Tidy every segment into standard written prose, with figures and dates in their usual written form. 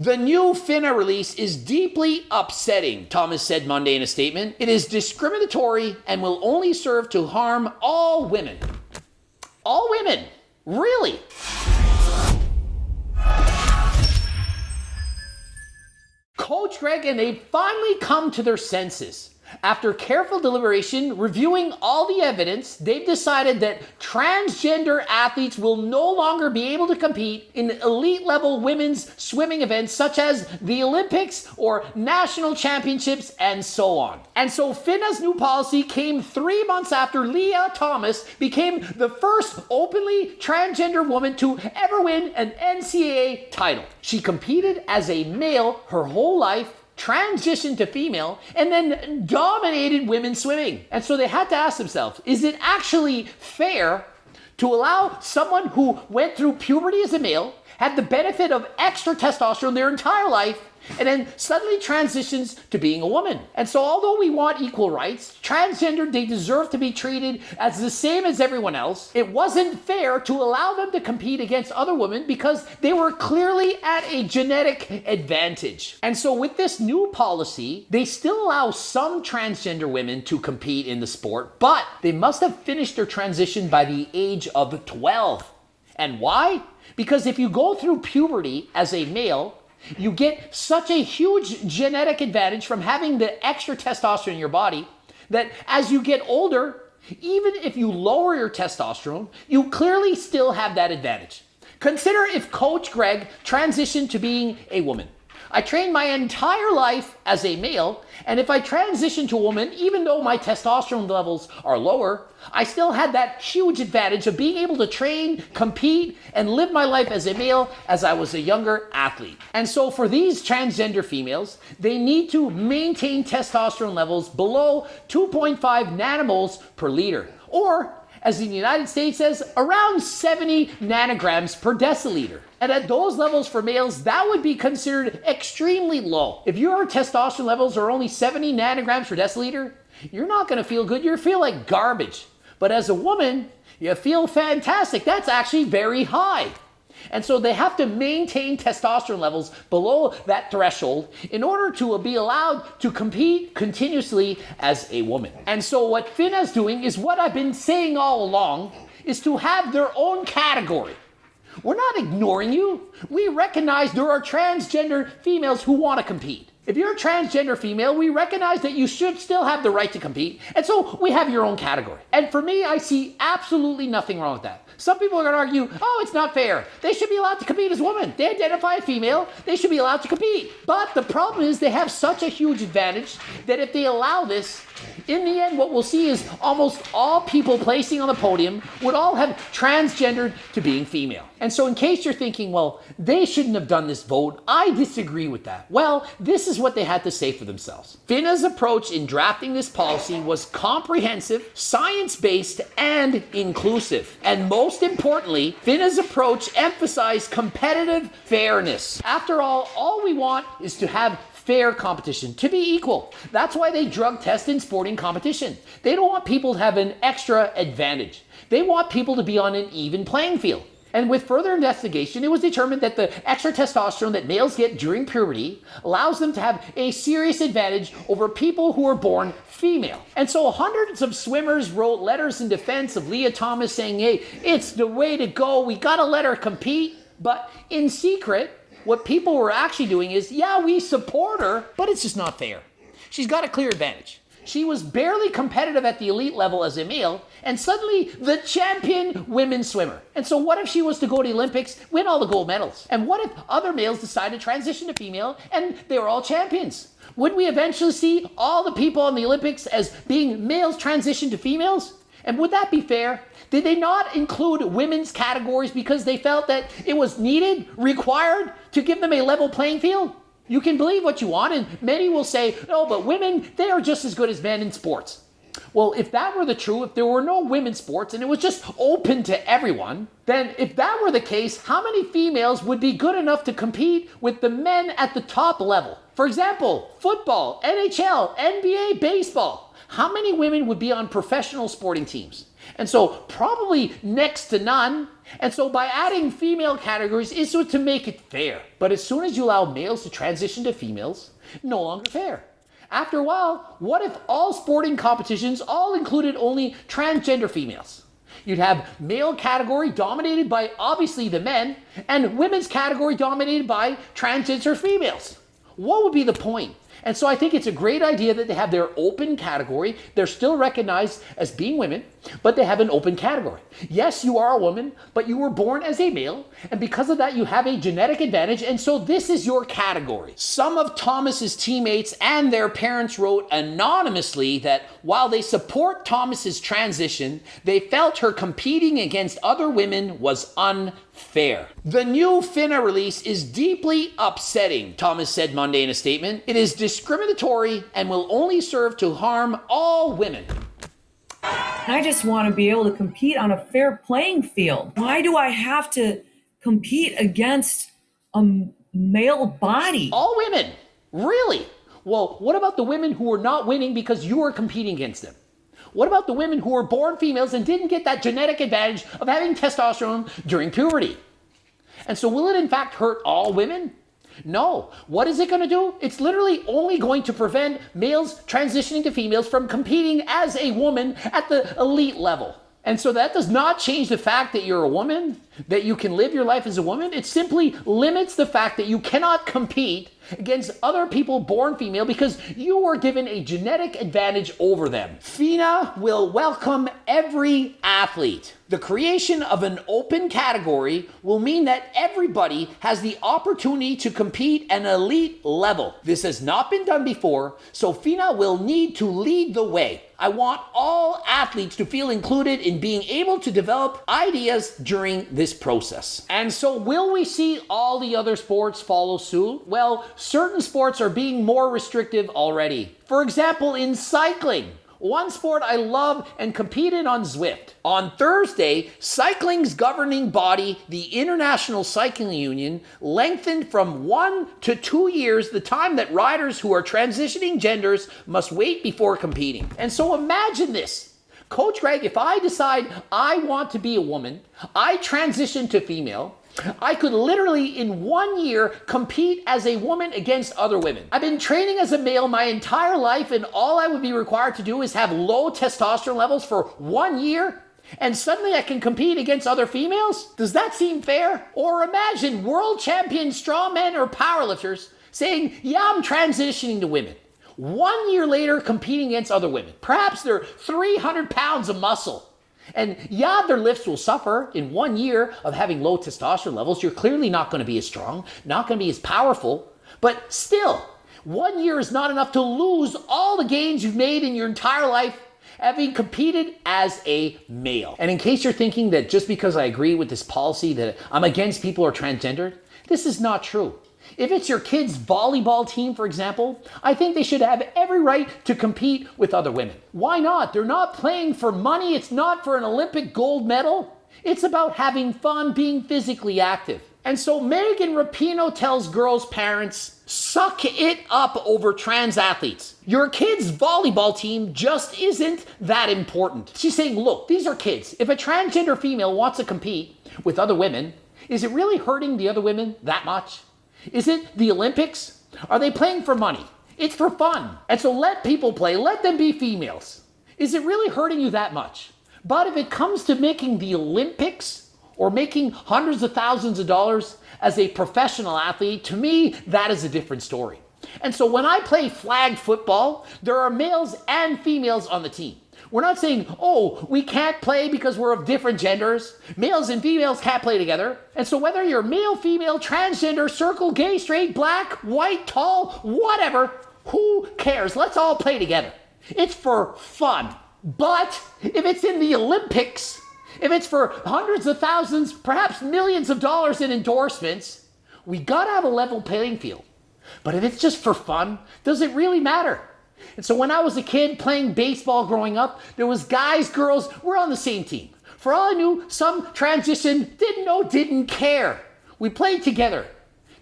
The new FINA release is deeply upsetting, Thomas said Monday in a statement. It is discriminatory and will only serve to harm all women. All women? Really? Coach Greg and they finally come to their senses. After careful deliberation, reviewing all the evidence, they've decided that transgender athletes will no longer be able to compete in elite level women's swimming events such as the Olympics or national championships and so on. And so FINA's new policy came 3 months after Leah Thomas became the first openly transgender woman to ever win an NCAA title. She competed as a male her whole life, transitioned to female, and then dominated women's swimming. And so they had to ask themselves, is it actually fair to allow someone who went through puberty as a male, had the benefit of extra testosterone their entire life, and then suddenly transitions to being a woman? And so although we want equal rights, transgender, they deserve to be treated as the same as everyone else. It wasn't fair to allow them to compete against other women because they were clearly at a genetic advantage. And so with this new policy, they still allow some transgender women to compete in the sport, but they must have finished their transition by the age of 12. And why? Because if you go through puberty as a male, you get such a huge genetic advantage from having the extra testosterone in your body that as you get older, even if you lower your testosterone, you clearly still have that advantage. Consider if Coach Greg transitioned to being a woman. I trained my entire life as a male, and if I transition to a woman, even though my testosterone levels are lower, I still had that huge advantage of being able to train, compete, and live my life as a male as I was a younger athlete. And so for these transgender females, they need to maintain testosterone levels below 2.5 nanomoles per liter, or as the United States says, around 70 nanograms per deciliter. And at those levels for males, that would be considered extremely low. If your testosterone levels are only 70 nanograms per deciliter, you're not gonna feel good, you'll feel like garbage. But as a woman, you feel fantastic. That's actually very high. And so they have to maintain testosterone levels below that threshold in order to be allowed to compete continuously as a woman. And so what FINA is doing is what I've been saying all along, is to have their own category. We're not ignoring you. We recognize there are transgender females who want to compete. If you're a transgender female, we recognize that you should still have the right to compete. And so we have your own category. And for me, I see absolutely nothing wrong with that. Some people are going to argue, oh, it's not fair. They should be allowed to compete as women. They identify as female. They should be allowed to compete. But the problem is they have such a huge advantage that if they allow this, in the end, what we'll see is almost all people placing on the podium would all have transgendered to being female. And so in case you're thinking, well, they shouldn't have done this vote, I disagree with that. Well, this is what they had to say for themselves. FINA's approach in drafting this policy was comprehensive, science-based, and inclusive. And most importantly, FINA's approach emphasized competitive fairness. After all we want is to have fair competition, to be equal. That's why they drug test in sporting competition. They don't want people to have an extra advantage. They want people to be on an even playing field. And with further investigation, it was determined that the extra testosterone that males get during puberty allows them to have a serious advantage over people who are born female. And so hundreds of swimmers wrote letters in defense of Leah Thomas saying, hey, it's the way to go. We gotta let her compete. But in secret, what people were actually doing is, yeah, we support her, but it's just not fair. She's got a clear advantage. She was barely competitive at the elite level as a male, and suddenly the champion women's swimmer. And so what if she was to go to the Olympics, win all the gold medals? And what if other males decided to transition to female and they were all champions? Would we eventually see all the people in the Olympics as being males transition to females? And would that be fair? Did they not include women's categories because they felt that it was needed, required to give them a level playing field? You can believe what you want, and many will say, no, but women, they are just as good as men in sports. Well, if that were the truth, if there were no women's sports and it was just open to everyone, then if that were the case, how many females would be good enough to compete with the men at the top level? For example, football, NHL, NBA, baseball. How many women would be on professional sporting teams? And so probably next to none. And so by adding female categories is so to make it fair. But as soon as you allow males to transition to females, no longer fair. After a while, what if all sporting competitions all included only transgender females? You'd have male category dominated by obviously the men and women's category dominated by transgender females. What would be the point? And so I think it's a great idea that they have their open category. They're still recognized as being women, but they have an open category. Yes, you are a woman, but you were born as a male, and because of that, you have a genetic advantage, and so this is your category. Some of Thomas's teammates and their parents wrote anonymously that while they support Thomas's transition, they felt her competing against other women was unfair. The new FINA release is deeply upsetting, Thomas said Monday in a statement. It is discriminatory and will only serve to harm all women. I just want to be able to compete on a fair playing field. Why do I have to compete against a male body? All women? Really? Well, what about the women who are not winning because you are competing against them? What about the women who were born females and didn't get that genetic advantage of having testosterone during puberty? And so will it in fact hurt all women? No. What is it going to do? It's literally only going to prevent males transitioning to females from competing as a woman at the elite level. And so that does not change the fact that you're a woman, that you can live your life as a woman. It simply limits the fact that you cannot compete against other people born female because you were given a genetic advantage over them. FINA will welcome every athlete. The creation of an open category will mean that everybody has the opportunity to compete at an elite level. This has not been done before, so FINA will need to lead the way. I want all athletes to feel included in being able to develop ideas during this process. And so will we see all the other sports follow suit? Well, certain sports are being more restrictive already. For example, in cycling, one sport I love and competed on Zwift. On Thursday, cycling's governing body, the International Cycling Union, lengthened from 1 to 2 years the time that riders who are transitioning genders must wait before competing. And so imagine this. Coach Greg, if I decide I want to be a woman, I transition to female, I could literally in 1 year compete as a woman against other women. I've been training as a male my entire life and all I would be required to do is have low testosterone levels for 1 year and suddenly I can compete against other females? Does that seem fair? Or imagine world champion strongmen or powerlifters saying, yeah, I'm transitioning to women. 1 year later competing against other women. Perhaps they're 300 pounds of muscle. And yeah, their lifts will suffer in 1 year of having low testosterone levels. You're clearly not going to be as strong, not going to be as powerful. But still, 1 year is not enough to lose all the gains you've made in your entire life having competed as a male. And in case you're thinking that just because I agree with this policy that I'm against people who are transgendered, this is not true. If it's your kid's volleyball team, for example, I think they should have every right to compete with other women. Why not? They're not playing for money. It's not for an Olympic gold medal. It's about having fun, being physically active. And so Megan Rapinoe tells girls' parents, suck it up over trans athletes. Your kid's volleyball team just isn't that important. She's saying, look, these are kids. If a transgender female wants to compete with other women, is it really hurting the other women that much? Is it the Olympics? Are they playing for money? It's for fun. And so let people play. Let them be females. Is it really hurting you that much? But if it comes to making the Olympics or making hundreds of thousands of dollars as a professional athlete, to me, that is a different story. And so when I play flag football, there are males and females on the team. We're not saying, oh, we can't play because we're of different genders. Males and females can't play together. And so whether you're male, female, transgender, circle, gay, straight, black, white, tall, whatever, who cares? Let's all play together. It's for fun. But if it's in the Olympics, if it's for hundreds of thousands, perhaps millions of dollars in endorsements, we gotta have a level playing field. But if it's just for fun, does it really matter? And so when I was a kid playing baseball growing up, there was guys, girls, we're on the same team. For all I knew, some transition, didn't know, didn't care. We played together.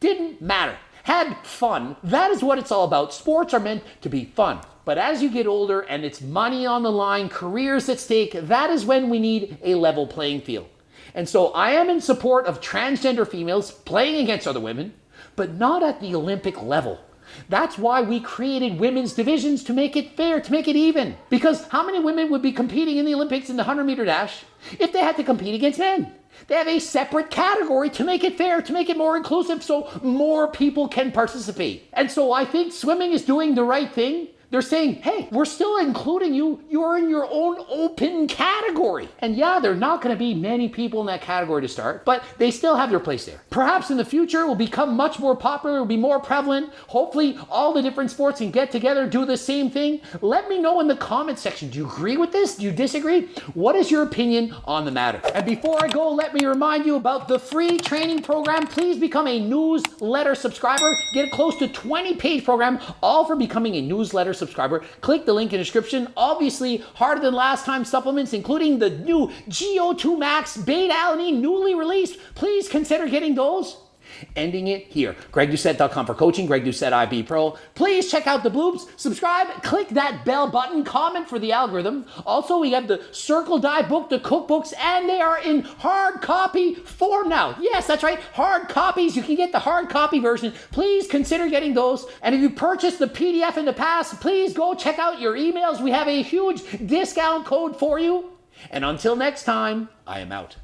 Didn't matter. had fun. That is what it's all about. Sports are meant to be fun. But as you get older and it's money on the line, careers at stake, that is when we need a level playing field. And so I am in support of transgender females playing against other women, but not at the Olympic level. That's why we created women's divisions, to make it fair, to make it even. Because how many women would be competing in the Olympics in the 100-meter dash if they had to compete against men? They have a separate category to make it fair, to make it more inclusive, so more people can participate. And so I think swimming is doing the right thing. They're saying, hey, we're still including you. You're in your own open category. And yeah, there are not going to be many people in that category to start, but they still have their place there. Perhaps in the future it will become much more popular, it will be more prevalent. Hopefully all the different sports can get together, do the same thing. Let me know in the comment section. Do you agree with this? Do you disagree? What is your opinion on the matter? And before I go, let me remind you about the free training program. Please become a newsletter subscriber. Get a close to 20-page program, all for becoming a newsletter subscriber. Click the link in the description. Obviously, harder than last time supplements, including the new GO2 Max beta alanine newly released. Please consider getting those. Ending it here. GregDoucette.com for coaching. Greg Doucette IB Pro. Please check out the bloopers. Subscribe. Click that bell button. Comment for the algorithm. Also, we have the Circle Die book, the cookbooks, and they are in hard copy form now. Yes, that's right. Hard copies. You can get the hard copy version. Please consider getting those. And if you purchased the PDF in the past, please go check out your emails. We have a huge discount code for you. And until next time, I am out.